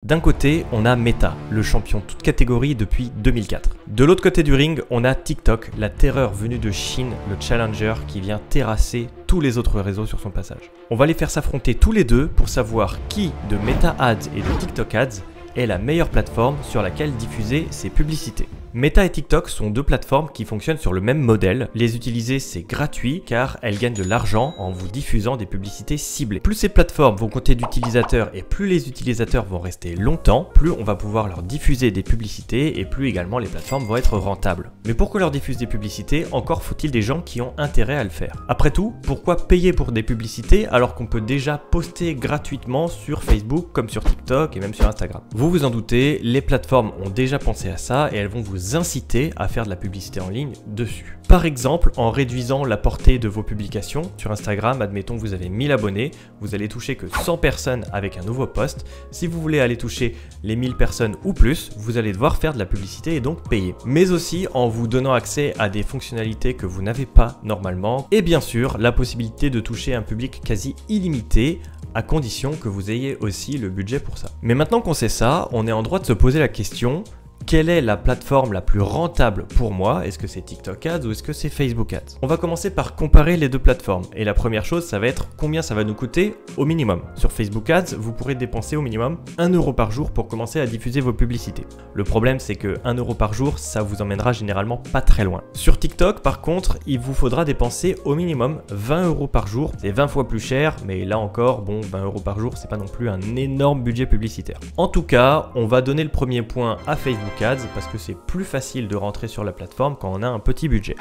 D'un côté, on a Meta, le champion toute catégorie depuis 2004. De l'autre côté du ring, on a TikTok, la terreur venue de Chine, le challenger qui vient terrasser tous les autres réseaux sur son passage. On va les faire s'affronter tous les deux pour savoir qui de Meta Ads et de TikTok Ads est la meilleure plateforme sur laquelle diffuser ses publicités. Meta et TikTok sont deux plateformes qui fonctionnent sur le même modèle. Les utiliser, c'est gratuit car elles gagnent de l'argent en vous diffusant des publicités ciblées. Plus ces plateformes vont compter d'utilisateurs et plus les utilisateurs vont rester longtemps, plus on va pouvoir leur diffuser des publicités et plus également les plateformes vont être rentables. Mais pour qu'on leur diffuse des publicités, encore faut-il des gens qui ont intérêt à le faire. Après tout, pourquoi payer pour des publicités alors qu'on peut déjà poster gratuitement sur Facebook comme sur TikTok et même sur Instagram? Vous vous en doutez, les plateformes ont déjà pensé à ça et elles vont vous inciter à faire de la publicité en ligne dessus. Par exemple, en réduisant la portée de vos publications sur Instagram, admettons que vous avez 1000 abonnés, vous allez toucher que 100 personnes avec un nouveau post. Si vous voulez aller toucher les 1000 personnes ou plus, vous allez devoir faire de la publicité et donc payer. Mais aussi en vous donnant accès à des fonctionnalités que vous n'avez pas normalement et bien sûr la possibilité de toucher un public quasi illimité à condition que vous ayez aussi le budget pour ça. Mais maintenant qu'on sait ça, on est en droit de se poser la question: quelle est la plateforme la plus rentable pour moi? Est-ce que c'est TikTok Ads ou est-ce que c'est Facebook Ads? On va commencer par comparer les deux plateformes. Et la première chose, ça va être combien ça va nous coûter au minimum. Sur Facebook Ads, vous pourrez dépenser au minimum 1 € par jour pour commencer à diffuser vos publicités. Le problème, c'est que 1 € par jour, ça vous emmènera généralement pas très loin. Sur TikTok, par contre, il vous faudra dépenser au minimum 20 € par jour. C'est 20 fois plus cher, mais là encore, bon, 20 € par jour, c'est pas non plus un énorme budget publicitaire. En tout cas, on va donner le premier point à Facebook Ads parce que c'est plus facile de rentrer sur la plateforme quand on a un petit budget.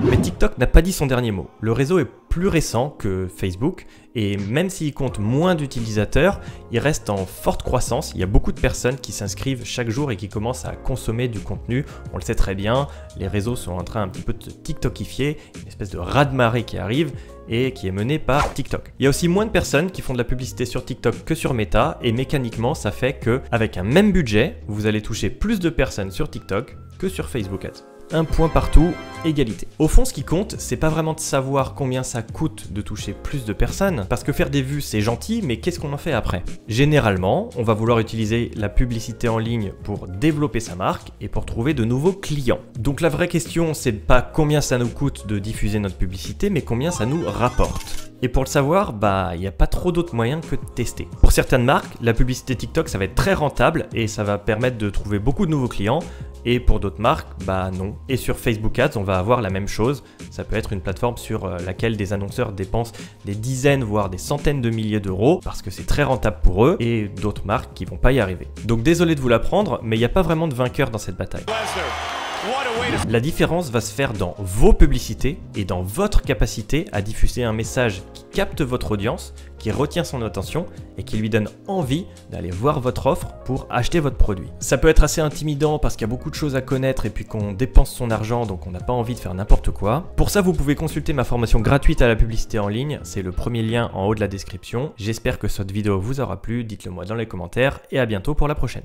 Mais TikTok n'a pas dit son dernier mot. Le réseau est plus récent que Facebook et même s'il compte moins d'utilisateurs, il reste en forte croissance. Il y a beaucoup de personnes qui s'inscrivent chaque jour et qui commencent à consommer du contenu. On le sait très bien, les réseaux sont en train un petit peu de se TikTokifier, une espèce de raz-de-marée qui arrive et qui est menée par TikTok. Il y a aussi moins de personnes qui font de la publicité sur TikTok que sur Meta et mécaniquement ça fait qu'avec un même budget, vous allez toucher plus de personnes sur TikTok que sur Facebook Ads. Un point partout, égalité. Au fond, ce qui compte, c'est pas vraiment de savoir combien ça coûte de toucher plus de personnes, parce que faire des vues, c'est gentil, mais qu'est-ce qu'on en fait après? Généralement, on va vouloir utiliser la publicité en ligne pour développer sa marque et pour trouver de nouveaux clients. Donc la vraie question, c'est pas combien ça nous coûte de diffuser notre publicité, mais combien ça nous rapporte. Et pour le savoir, il n'y a pas trop d'autres moyens que de tester. Pour certaines marques, la publicité TikTok, ça va être très rentable et ça va permettre de trouver beaucoup de nouveaux clients. Et pour d'autres marques, non. Et sur Facebook Ads, on va avoir la même chose. Ça peut être une plateforme sur laquelle des annonceurs dépensent des dizaines, voire des centaines de milliers d'euros parce que c'est très rentable pour eux et d'autres marques qui vont pas y arriver. Donc désolé de vous l'apprendre, mais il n'y a pas vraiment de vainqueur dans cette bataille. La différence va se faire dans vos publicités et dans votre capacité à diffuser un message qui capte votre audience, qui retient son attention et qui lui donne envie d'aller voir votre offre pour acheter votre produit. Ça peut être assez intimidant parce qu'il y a beaucoup de choses à connaître et puis qu'on dépense son argent donc on n'a pas envie de faire n'importe quoi. Pour ça, vous pouvez consulter ma formation gratuite à la publicité en ligne, c'est le premier lien en haut de la description. J'espère que cette vidéo vous aura plu, dites-le moi dans les commentaires et à bientôt pour la prochaine.